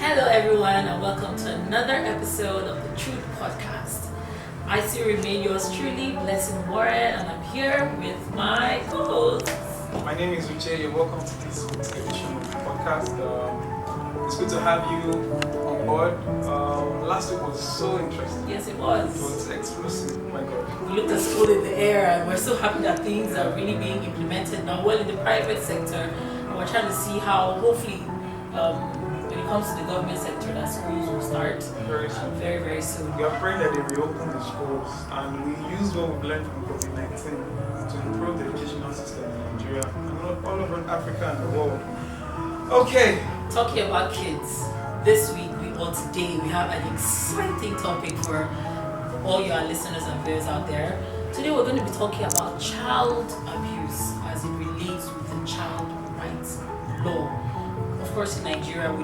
Hello everyone and welcome to another episode of the Truth Podcast. I still remain yours truly, Blessing Warren, and I'm here with my co-host. My name is Uche. You're welcome to this edition of the podcast. It's good to have you on board. Last week was so interesting. Yes, it was. It was explosive. Oh my God. We looked at school in the air and we're so happy that things are really being implemented now well in the private sector. And we're trying to see how hopefully when it comes to the government sector that schools will start Very soon. very, very soon. We are praying that they reopen the schools and we use what we've learned from COVID-19 to improve the educational system in Nigeria and all over Africa and the world. Okay. Talking about kids, this week today we have an exciting topic for all your listeners and viewers out there. Today we're going to be talking about child abuse as it relates with the child rights law. Of course, in Nigeria, we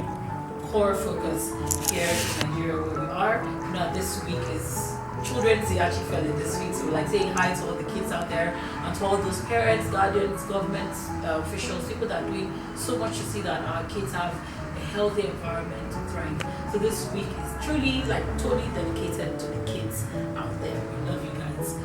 core focus here in Nigeria where we are. Now this week is Children's Day actually fell in this week, so we're like saying hi to all the kids out there and to all those parents, guardians, government officials, people that are doing so much to see that our kids have a healthy environment to thrive. So this week is truly totally dedicated to the kids out there. We love you guys.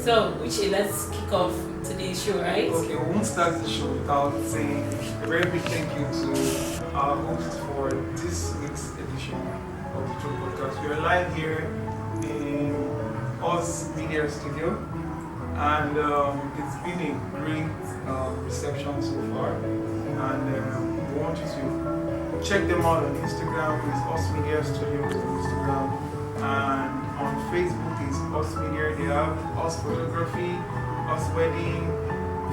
So Uche, let's kick off today's show, right? Okay, we won't start the show without saying a very big thank you to our host for this week's edition of the Truth Podcast. We are live here in Oz Media Studio, and it's been a great reception so far. And we want you to check them out on Instagram. It's Oz Media Studios on Instagram, and on Facebook is Oz Media. They have Oz Photography, Oz Wedding.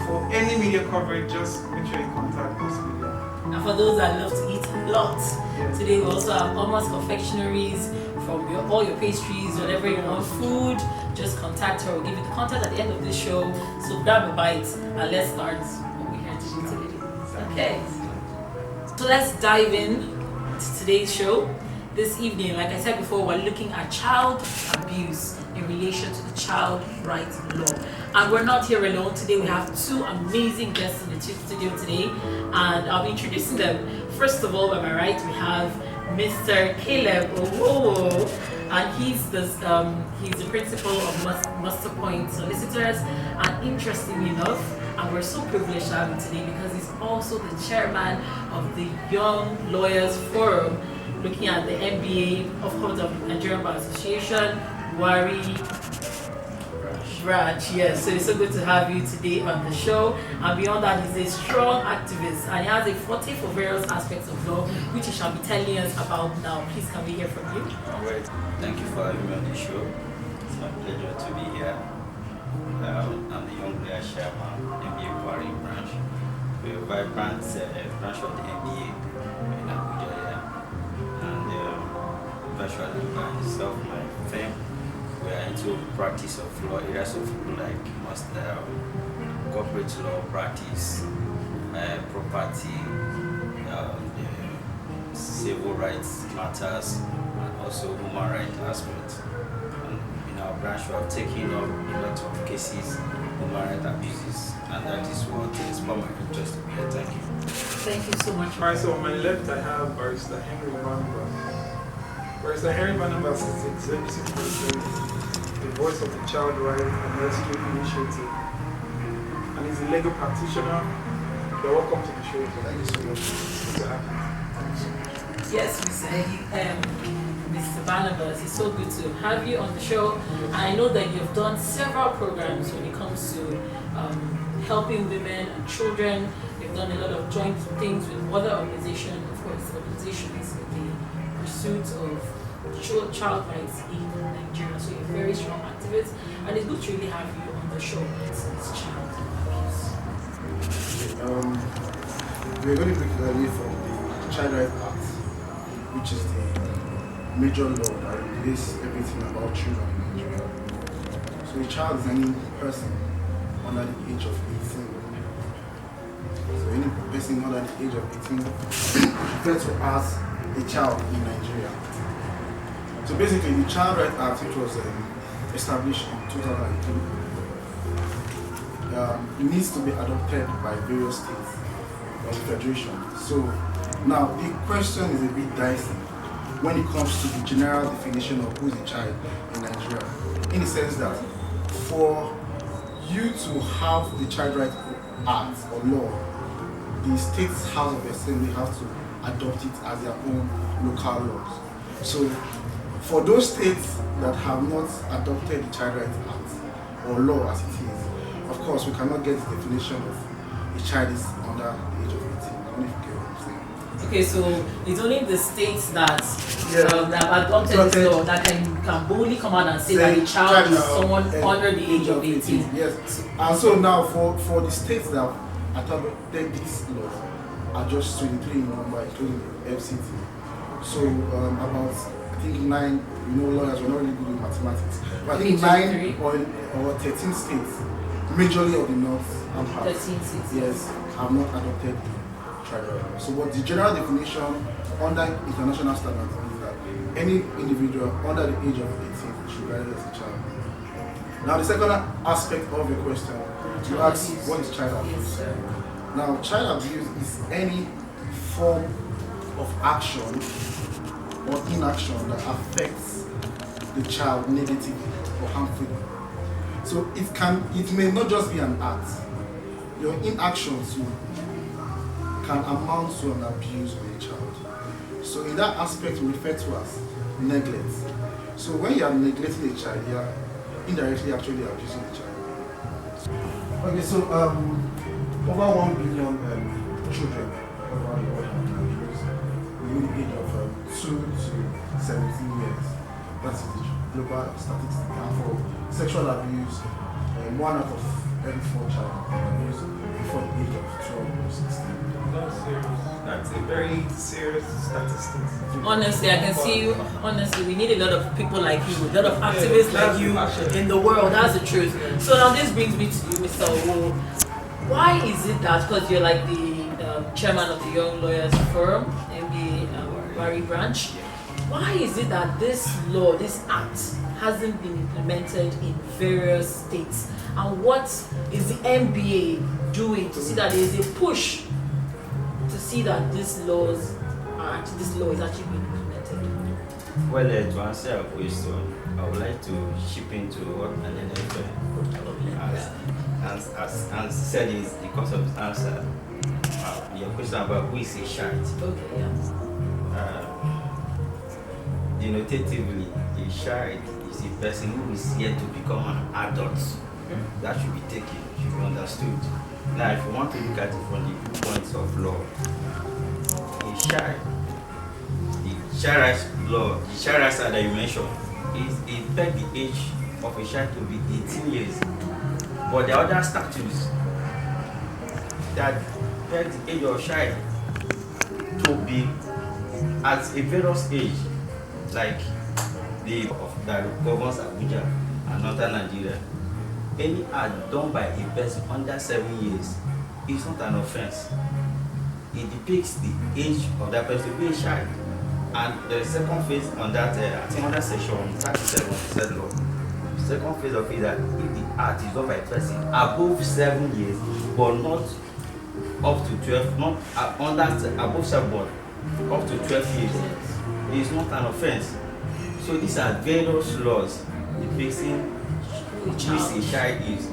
For any media coverage, just make sure you contact Oz Media. And for those that love to eat a lot, Yes. today we also have almost confectionaries from all your pastries, whatever you want, food. Just contact her. We'll give you the contact at the end of this show. So grab a bite and let's start what we're here to do today. Okay. So let's dive in to today's show. This evening, like I said before, we're looking at child abuse in relation to the child rights law. And we're not here alone. Today we have two amazing guests in the studio today. And I'll be introducing them. First of all, by my right, we have Mr. Caleb Owowo. And he's the principal of Muster Point Solicitors. And interestingly enough, and we're so privileged to have him today because he's also the chairman of the Young Lawyers Forum, looking at the MBA of course of the Nigerian Bar Association, Wari branch. Yes, so it's so good to have you today on the show. And beyond that, he's a strong activist and he has a forte for various aspects of law, which he shall be telling us about now. Please, can we hear from you? All right. Thank you for having me on the show. It's my pleasure to be here. I'm the Young Lawyers Chairman, MBA Wari branch. We're a vibrant branch of the MBA in Abuja here. And virtually by myself, my firm, we are into practice of law, areas of law like corporate law practice, property, civil rights matters, and also human rights aspects. And in our branch, we have taken up a lot of cases, human rights abuses, and that is what inspired my interest to be here. Thank you. Thank you so much. Alright, so on my left I have Barrister Henry Barnabas. Barrister Henry Barnabas is the Executive President, the voice of the Child Rights and Rescue Initiative, and he's a legal practitioner. You're welcome to the show. Thank you so much. Good to have you. Thank you so much. Yes, Mr. Barnabas, it's so good to have you on the show. And I know that you've done several programs when it comes to helping women and children. You've done a lot of joint things with other organizations, of course, organizations in the pursuit of child rights in Nigeria. So you're a very strong activist, and it's good to really have you on the show. It's child abuse. We're going to break away from the Child Rights Act, which is the major law that regulates everything about children in Nigeria. So a child is any person under the age of 18. So any person under the age of 18 is referred to as a child in Nigeria. So basically the Child Rights Act, which was established in 2003, it needs to be adopted by various states or the federation. So now the question is a bit dicey. when it comes to the general definition of who is a child in Nigeria. In the sense that for you to have the Child Right Act or law, the state's House of Assembly have to adopt it as their own local laws. So for those states that have not adopted the Child Right Act or law as it is, of course we cannot get the definition of a child is under the age of 18. I don't know if you get what I'm saying. Okay, so it's only the states that Yeah. that have adopted this law that can boldly come out and say that a child is someone under the age of 18. Yes. And so now for the states that have adopted this law are just 23 in number, including the FCT. So about, I think 9, lawyers were not really good with mathematics. But I think 9 or 13 states, majorly of the North and part, 13 states. yes, have not adopted the Child Right Law. So what the general definition under international standards is that any individual under the age of 18 should be regarded as a child. Now the second aspect of the question, you ask what is child abuse? Yes, sir. Now child abuse is any form of action or inaction that affects the child negatively or harmfully. So it may not just be an act. Your inaction too can amount to an abuse of a child. So in that aspect we refer to as neglect. So when you are neglecting a child, you are indirectly actually abusing the child. Okay, so over 1 billion children around the world have been abused within the age of 2 to 17 years. That's the global statistic. And for sexual abuse, 1 out of every 4 child have been abused before the age of 12 or 16. That's serious. That's a very serious statistic. Honestly, I can see you. Honestly, we need a lot of people like you, a lot of activists like you in the world. That's the truth. So now this brings me to you, Mr. Owowo. Why is it that, because you're like the chairman of the Young Lawyers Forum, MBA Barry branch, why is it that this law, this act, hasn't been implemented in various states? And what is the MBA doing to see that there is a push to see that this law is actually being implemented? Well, to answer your question, I would like to chip into what an has said is because of his answer. Your question about who is a child. Okay, yeah. Denotatively, a child is a person who is yet to become an adult. That should be taken, should be understood. Now, if you want to look at it from the viewpoints of law, a child, the child rights law, the child rights that you mentioned, it peg the age of a child to be 18 years. But the other statutes that peg the age of a child to be at a various age, like the that governs Abuja and northern Nigeria, any act done by a person under 7 years is not an offense. It depicts the age of that person to be a child. And the second phase on that, I think under section 37 of the said law, the second phase of it that if the act is done by a person above 7 years, but not up to 12, not above 7, but up to 12 years, it is not an offense. So these are various laws depicting who a child is.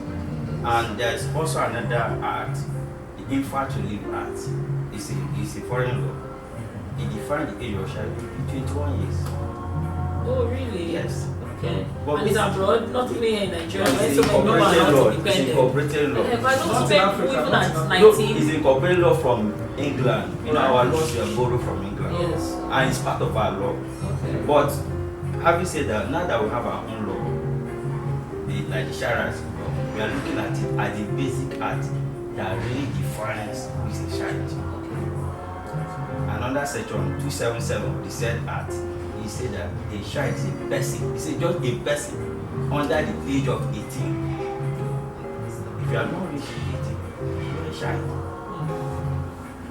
And there is also another act, the Infant to Live Act. It's a foreign law. It defines the age of child to be 21 years. Oh, really? Yes. Okay. But and it's abroad, not even here in Nigeria. It's So many people are not It's independent. incorporated law. If I don't spend people even at No, 19. it's incorporated law from England. You know, our laws were borrowed from England. Yes. And it's part of our law. Okay. But having said that, now that we have our own law, like the child rights law, we are looking at it as the basic act that really defines who is a child. And under section 277 of the said act, he said that a child is a person. He said just a person under the age of 18. If you are not reached 18, you are a child.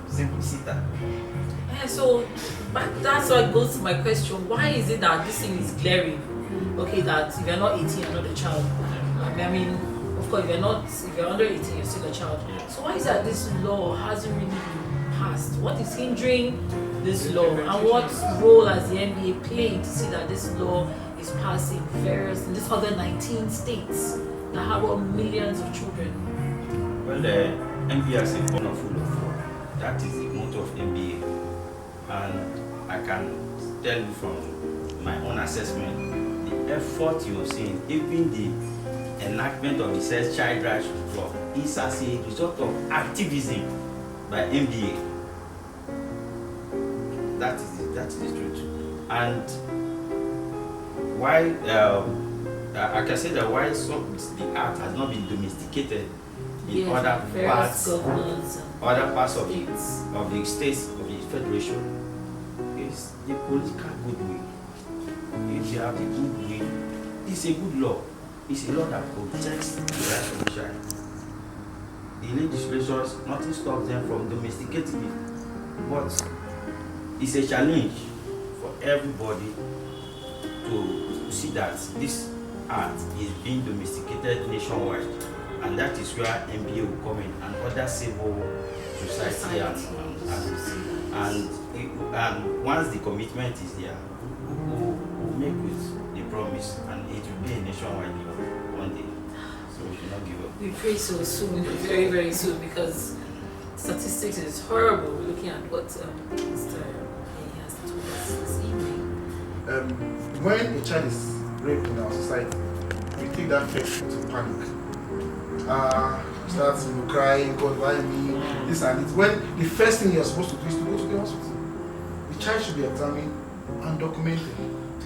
Simplicity. Yeah, so that's why it goes to my question. Why is it that this thing is glaring? Okay, that if you're not 18, you're not a child. I mean, of course, if you're under 18, you're still a child. So why is that this law hasn't really been passed? What is hindering this law, and what role has the NBA played to see that this law is passed in these other 19 states that have millions of children? Well, the NBA has a corner full of law. That is the motto of NBA, and I can tell you from my own assessment, the effort you're seeing, even the enactment of the said child rights law, is as a result of activism by NBA. That is the truth. And why I can say that why the act has not been domesticated in other parts of the states of the federation is the political goodwill. If you have the goodwill, it's a good law. It's a law that protects the rights of the child. The legislators, nothing stops them from domesticating it, but it's a challenge for everybody to see that this art is being domesticated nationwide, and that is where NBA will come in and other civil society and once the commitment is there, we'll make with the promise, and it will be a nationwide law one day. So we should not give up. We pray so soon, very, very soon, because statistics is horrible. We're looking at what Mr. He has told us this evening. When a child is raped in our society, we take that first to panic. Start crying, God, why me? This and it. When the first thing you're supposed to do is to go to the hospital. The child should be examined and documented.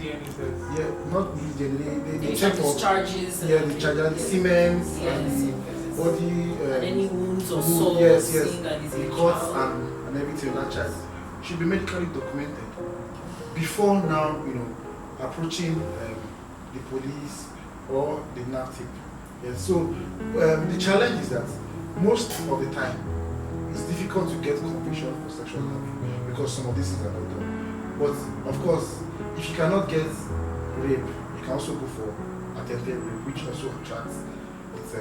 Yeah, not they check for charges. The charges, the cements, and the body, and any wounds or sores. Yes, the cuts and everything. That child should be medically documented before now, approaching the police or the NAFTIP. Yes, so the challenge is that most of the time it's difficult to get conviction for sexual abuse because some of these things are not done. But of course, if you cannot get rape, you can also go for attempted rape, which also attracts its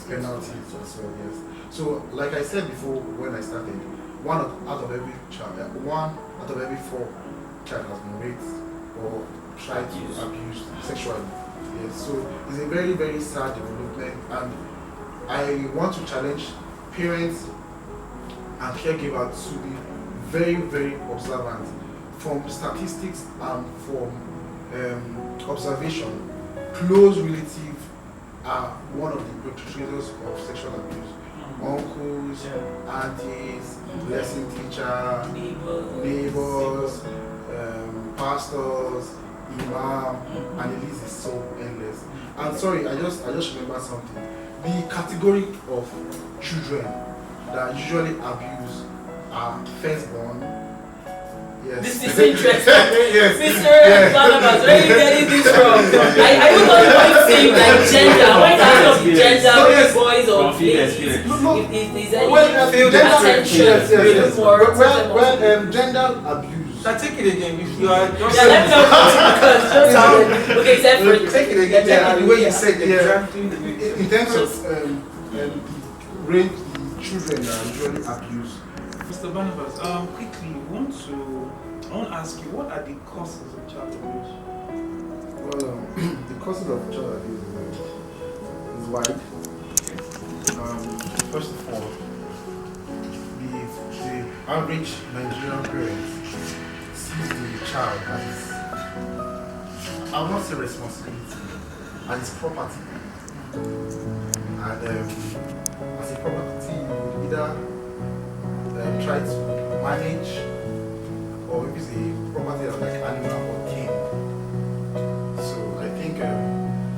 penalties as well. Yes. So, like I said before when I started, one out of every 4 child has been raped or tried to abuse sexually. Yes. So it's a very, very sad development, and I want to challenge parents and caregivers to be very, very observant. From statistics and from observation, close relatives are one of the perpetrators of sexual abuse. Uncles, aunties, lesson teacher, neighbors, pastors, imam, and the list is so endless. And sorry, I just remember something. The category of children that usually abuse are firstborn. Yes. This is interesting. Yes. Mr. Barnabas, where are you getting this from? I don't know what saying like gender. What kind of gender boys or ladies? If there's any attention, gender abuse. Now take it again. If you are just let me know okay, except for take it again. The way you said exactly. In terms of range, the children that are usually abused. Mr. Barnabas, quickly, I want to ask you, what are the causes of child abuse? Well, the causes of child abuse is wide. First of all, the average Nigerian parent sees the child as, I will not say responsibility, as his property. And as a property, you either try to manage, or if it's a property that's like animal or king. So I think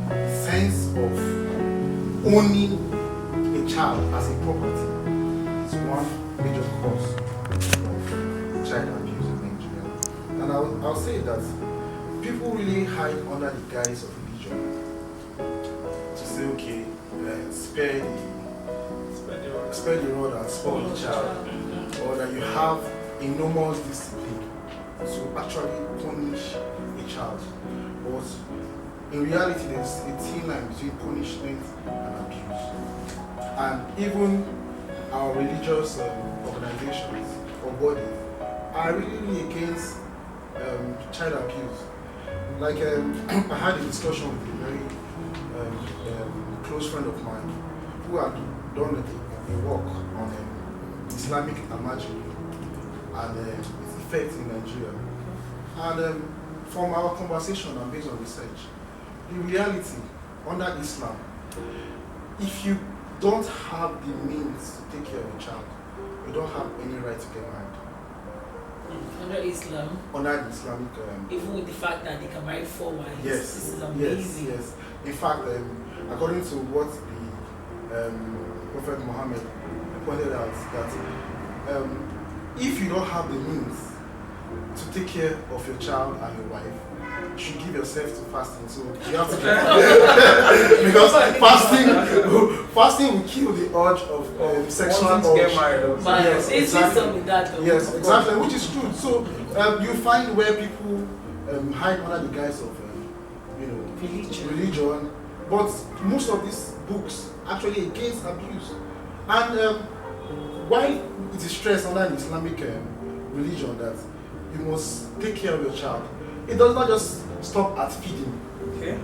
the sense of owning a child as a property is one major cause of child abuse in Nigeria. And I'll say that people really hide under the guise of religion to say, okay, spare the rod and spoil the child, or that you have enormous discipline to actually punish a child. But in reality, there's a thin line between punishment and abuse. And even our religious organizations or bodies are really against child abuse. Like I had a discussion with a very close friend of mine who had done a work on Islamic imagery and its effects in Nigeria. And from our conversation and based on research, the reality under Islam, if you don't have the means to take care of a child, you don't have any right to get married. Under Islam, Under the Islamic even with the fact that they can marry 4 wives, yes, this is amazing. yes. In fact, according to what the Prophet Muhammad pointed out, that if you don't have the means to take care of your child and your wife, you should give yourself to fasting. So you have to because fasting will kill the urge of sexual Wanting to get urge. married. But Yes, it's exactly. with that though. Yes, exactly, which is true. So you find where people hide under the guise of religion, but most of these books actually against abuse. And why it is stressed under the Islamic religion that you must take care of your child, it does not just stop at feeding. Okay.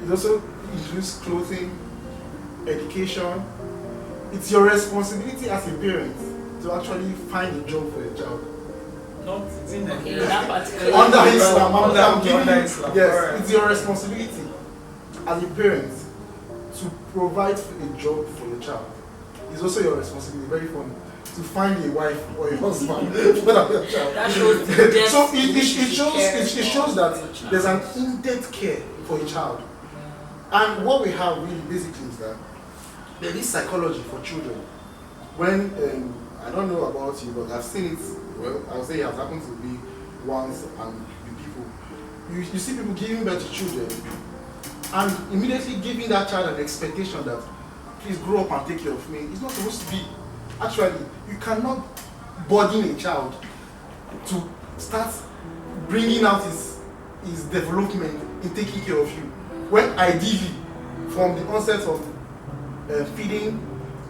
It also includes clothing, education. It's your responsibility as a parent to actually find a job for your child. Not in Okay, Nigeria. that particular Under Islam, I'm giving Under you, Islam. yes, Alright. it's your responsibility as a parent to provide a job for your child. It's also your responsibility, very funny, to find a wife or a husband for your child. That shows the depth So in which you care it shows for that your child. there's an in-depth care for a child. And what we have really basically is that there is psychology for children. When, I don't know about you, but I've seen it, well, I'll say it has happened to me once and with people. You see people giving birth to children and immediately giving that child an expectation that please grow up and take care of me. It's not supposed to be. Actually, you cannot burden a child to start bringing out his development in taking care of you. When ideally, from the onset of feeding,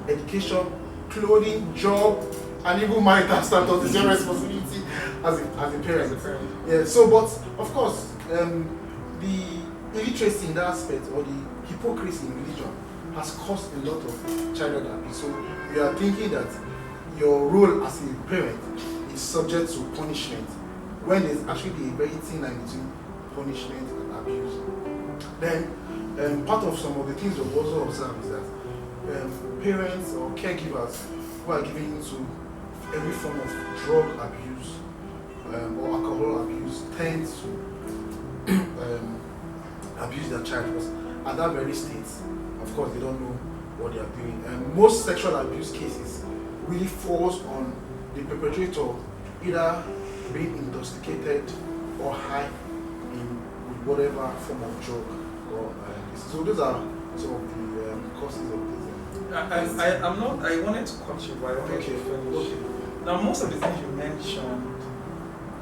education, clothing, job, and even marital status is your responsibility as a parent. Yeah. So, but of course, the illiteracy in that aspect or the hypocrisy in religion has caused a lot of child abuse. So you are thinking that your role as a parent is subject to punishment when there's actually a very thin line between punishment and abuse. Then part of some of the things we've also observed is that parents or caregivers who are giving into every form of drug abuse or alcohol abuse tend to abuse their child because at that very state, of course, they don't know what they are doing. And most sexual abuse cases really falls on the perpetrator either being intoxicated or high in whatever form of drug. Or, so those are some of the causes of this. I wanted to cut you, but I wanted to finish. Okay. Now, most of the things you mentioned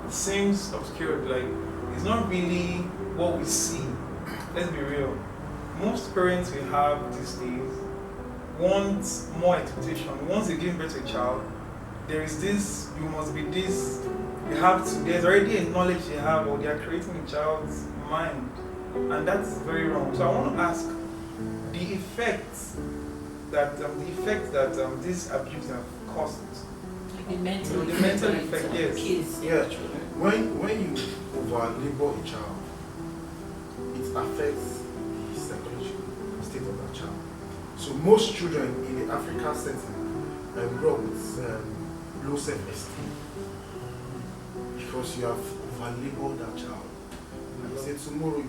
seems obscured. Like, it's not really what we see. Let's be real. Most parents we have these days want more expectation. Once they give birth to a child, there is this, you must be this, you have to, there's already a knowledge they have or they are creating a child's mind. And that's very wrong. So I want to ask the effects that this abuse have caused. The mental, The mental effect, yes. Kids. Yeah, when you over-labor a child, it affects the psychological state of that child. So most children in the African setting grow up with low self-esteem because you have over-labored that child. And you say tomorrow,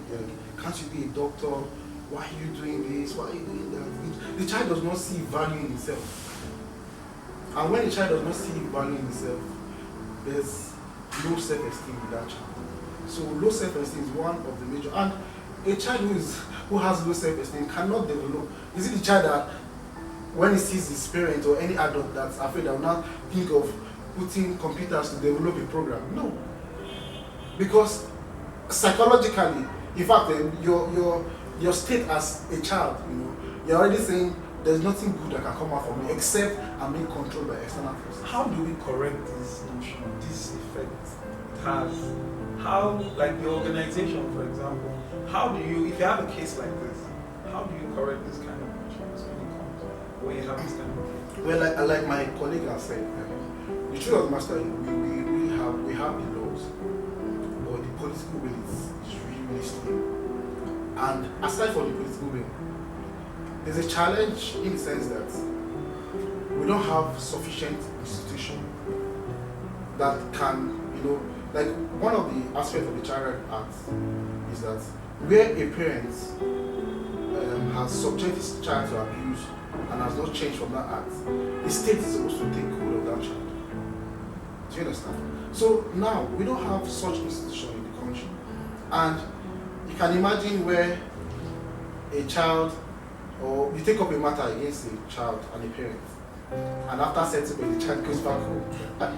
can't you be a doctor? Why are you doing this? Why are you doing that? The child does not see value in himself. And when a child does not see value in himself, there's low self-esteem with that child. So low self-esteem is one of the major. And a child who has low self-esteem cannot develop. Is it the child that when he sees his parent or any adult that's afraid that will not think of putting computers to develop a program? No. Because psychologically, in fact, your state as a child, you're already saying there's nothing good that can come out from me except I'm being controlled by external forces. How do we correct this notion, this effect it has? How, like the organization, for example, how do you, if you have a case like this, how do you correct this kind of notions when you have this kind of case? Well, like my colleague has said, the truth of the matter, we have the laws, but the political will is really slim. And aside from the political will, there's a challenge in the sense that we don't have sufficient institution that can, like one of the aspects of the Child Rights Act is that where a parent has subjected his child to abuse and has not changed from that act, the state is supposed to take hold of that child. Do you understand? So now we don't have such institution in the country, and you can imagine where a child, or you take up a matter against a child and a parent, and after settlement the child goes back home. What's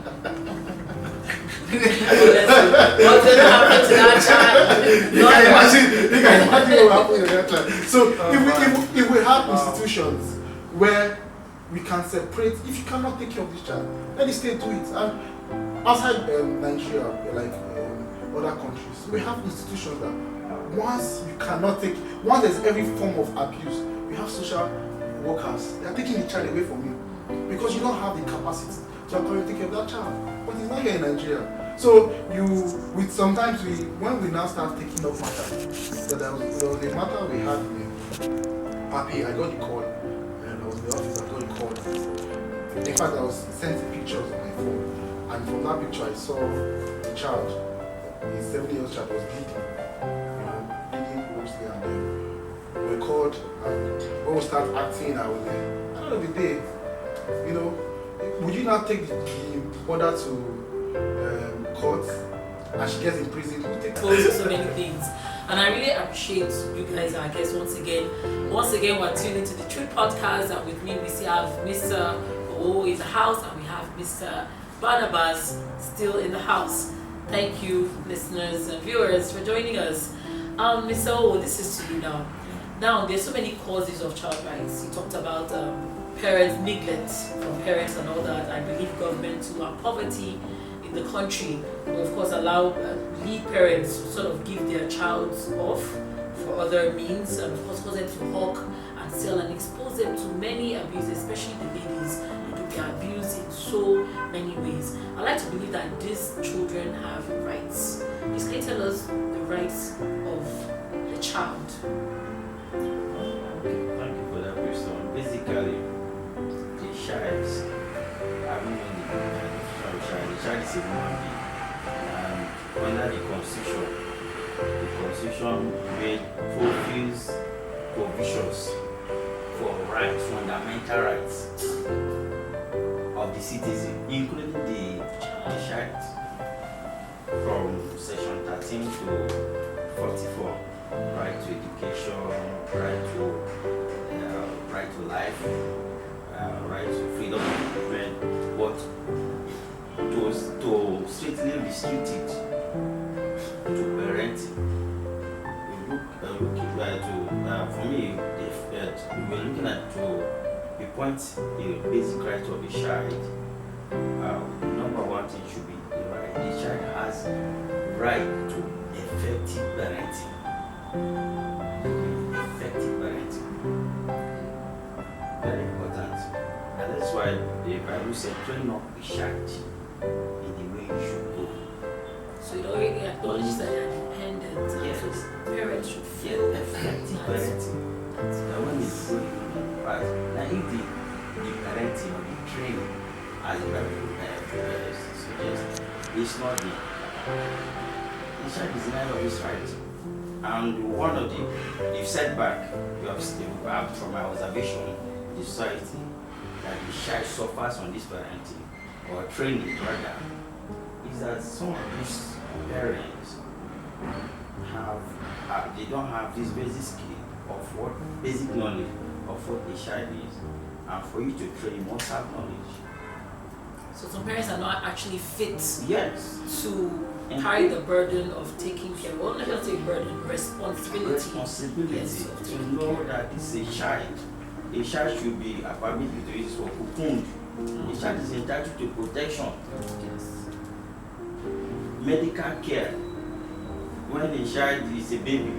going to happen to that child? You can imagine what happened to that child. So if we have institutions where we can separate, if you cannot take care of this child, let the state do it. And outside Nigeria, like other countries, we have institutions that once there's every form of abuse, we have social workers. They are taking the child away from you because you don't have the capacity to actually take care of that child. But it's not here in Nigeria. So sometimes when we now start taking up matters, so there was a matter we had in Papi. I got the call, and I was in the office. I got the call. In fact, I was sent pictures on my phone, and from that picture I saw the child, a 7-year-old child, was bleeding, bleeding mostly, and then we called, and when we start acting, I was there. At the end of the day, would you not take the mother to court and she gets in prison? So many things. And I really appreciate you guys, I guess, once again, we're tuning to the Truth Podcast, and with me we still have Mr. Owowo in the house, and we have Mr. Barnabas still in the house. Thank you, listeners and viewers, for joining us. Mr. Owowo, this is to you now. Now, there's so many causes of child rights. You talked about parents' neglect from parents and all that. I believe government to poverty in the country will, of course, allow lead parents to sort of give their child off for other means, and of course cause them to hawk and sell and expose them to many abuses, especially the ladies who could be abused in so many ways. I like to believe that these children have rights. Please can you tell us the rights of the child? Thank you for that question. Basically, the child, the child is a human being, and under the constitution fulfills provisions for rights, fundamental rights of the citizen, including the child, from section 13 to 44. Right to education, right to life, right to freedom of movement, but to strictly restrict it to parenting. For me, we were looking at the point, the basic right of the child. Number one thing should be the right. The child has right to effective parenting. Effective parenting. Very important. And that's why the Bible said, train up the child in the way you should go. So it already acknowledges that they're dependent. Yes. So the parents should feel effective parenting. That one is going fast. Now if the parenting or the training, as the Bible suggests, it's not the child is never always right. And one of the setback you have from my observation in the society that the child suffers on this parenting or training rather is that some of these parents they don't have this basic skill of basic knowledge of what a child is, and for you to train you must have knowledge. So some parents are not actually fit to carry the burden of taking care. Well, not take burden, responsibility. Yes, to know that this is a child a child should be permitted to use for cocoon. A child is entitled to protection. Yes. Medical care. When a child is a baby,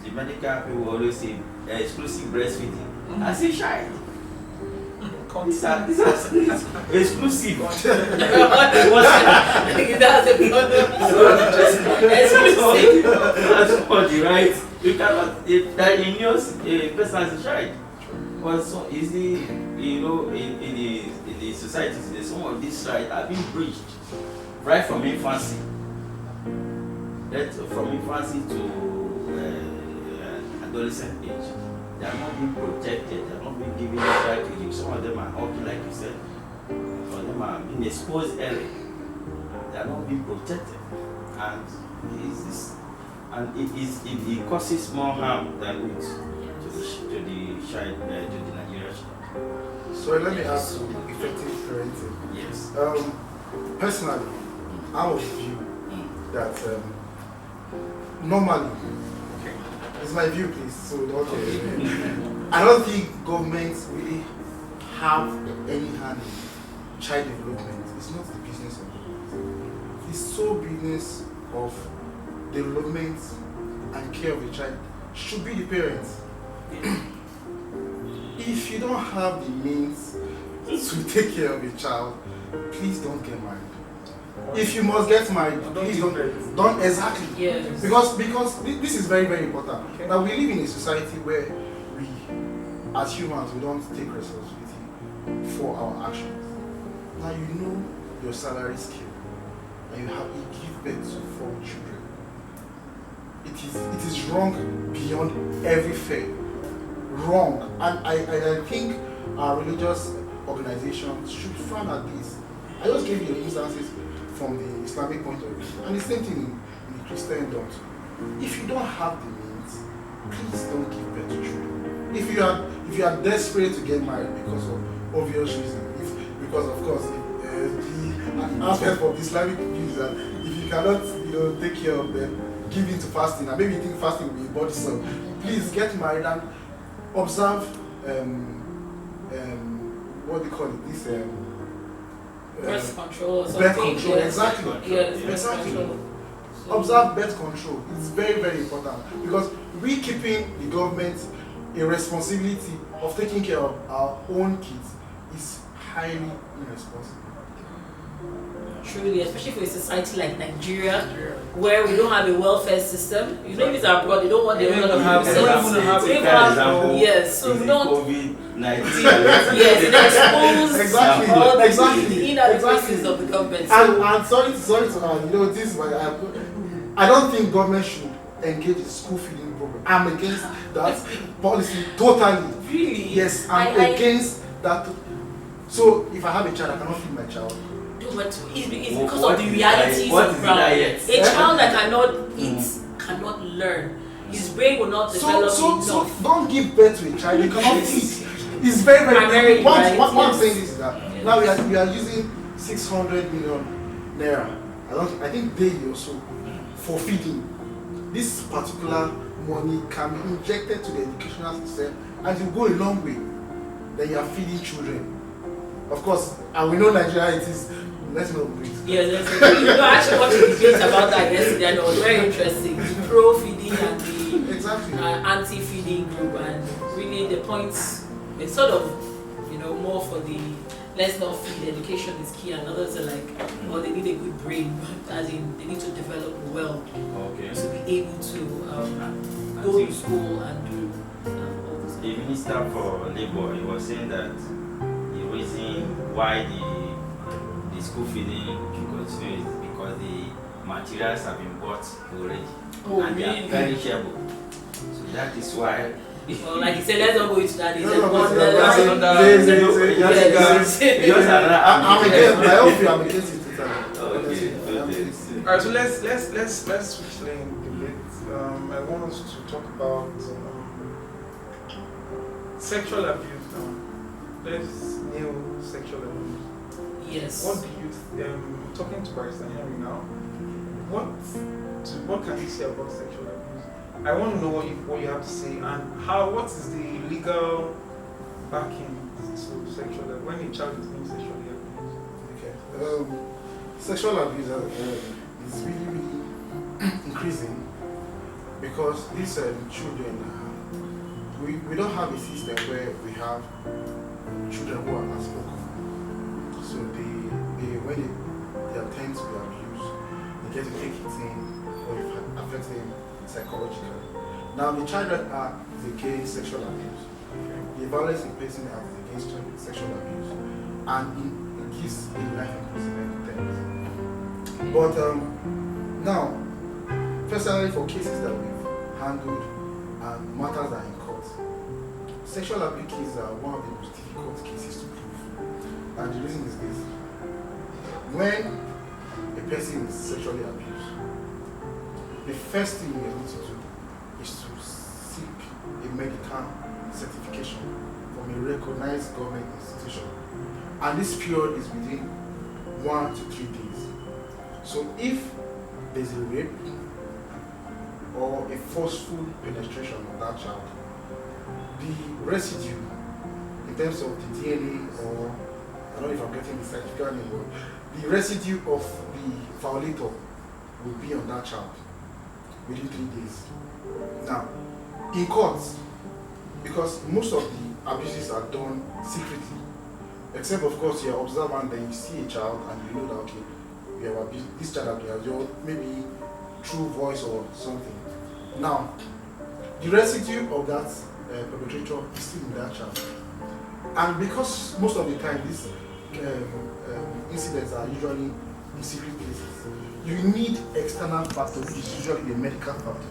the medical people always say exclusive breastfeeding. As a child, these are exclusive. That's what the right. You cannot that in yours a person as a child. But so easy, you know, in the society, some of these rights are being breached right from infancy. That from infancy to adolescent age, they are not being protected. They are not being given the right to use. Some of them are hockey, like you said. Some of them are in exposed area. They are not being protected, and it causes more harm than good to the child, to the Nigerian child. So let me ask you, effective parenting. Yes. Personally, I'm of the view that normally, it's my view, please. So don't. I don't think governments really have any hand in child development. It's not the business of government. It's sole business of development and care of the child should be the parents. If you don't have the means to take care of a child, please don't get married. If you must get married, please don't exactly. Yes. Because this is very, very important. Okay. Now we live in a society where we, as humans, we don't take responsibility for our actions. Now you know your salary scale, and you give birth to 4 children. It is wrong beyond every fair. Wrong, and I think our religious organizations should frown at this. I just gave you instances from the Islamic point of view, and the same thing in Christendom. If you don't have the means, please don't give birth to children. If you are desperate to get married because of obvious reasons, because of course the aspect of the Islamic view is that if you cannot take care of them, give in to fasting, and maybe you think fasting will be burdensome, please get married and observe what do you call it? This Birth control or something. birth control, Yes. exactly. Yes, birth Exactly. control. So, Observe birth control. It's very, very important because we keeping the government a responsibility of taking care of our own kids is highly irresponsible. truly, especially for a society like Nigeria, where we don't have a welfare system. You know, if it's abroad, they don't want the don't have example. Yes, so we don't. COVID-19. Yes, it exposes Exactly. all Exactly. the inadequacies Exactly. of the government. So, And sorry to this is my I don't think government should engage in school feeding program. I'm against that policy totally. really, Yes, I'm against that. So if I have a child, I cannot feed my child. No, but it's because What of the is realities what of is ground. diet? A child that cannot eat cannot learn. His brain will not develop So enough. don't give birth to a child you cannot feed. It's very, Primarily, very what right? I'm Yes. saying is that Yes. now we are using 600 million naira. I think daily also for feeding. This particular money can be injected to the educational system and it will go a long way. Then you are feeding children. Of course, and we know Nigeria it is. Let's not breathe. Yes, yes. You know, I actually watched a debate about that yesterday, and it was very interesting. The pro-feeding and the Exactly. anti-feeding group, and really the points, it's sort of, more for the let's not feed, education is key, and others are like, well, they need a good brain, as in they need to develop well Okay. to be able to go to school and do all this. The Minister for Labour, he was saying that the reason why the school feeding should continue is because the materials have been bought already and they are really? perishable. So that is why. Well, like you said, let's not go into that. It's No, a no, one no, level. I'm against it totally. Alright, so let's switch lane a bit. I want us to talk about sexual abuse now. Let's nail sexual abuse. Yes. What do you talking to Barrister Henry now? What can you say about sexual abuse I want to know what you have to say and what is the legal backing to sexual abuse when a child is being sexually abused? Okay. Sexual abuse is really, really increasing because these children, we don't have a system where we have children who are outspoken. So when they attempt to be abused, they get to take it in or it affects them psychologically. Now the Child Right Act is against sexual abuse. The Violence in Person Act is against sexual abuse, and it gives a life imprisonment terms. But now, personally, for cases that we've handled and matters that are in court, sexual abuse cases are one of the most difficult cases to prove. And the reason is this: when a person is sexually abused, the first thing you need to do is to seek a medical certification from a recognized government institution. And this period is within 1 to 3 days. So if there's a rape or a forceful penetration of that child, the residue in terms of the DNA, or I don't know if I'm getting the certificate name, but the residue of the violator will be on that child within 3 days. Now, in court, because most of the abuses are done secretly, except of course you are observant, then you see a child and you know that okay, you have abused this child, abused your maybe through voice or something. Now, the residue of that perpetrator is still in that child, and because most of the time these incidents are usually in secret places, you need external factor, which is usually the medical factor,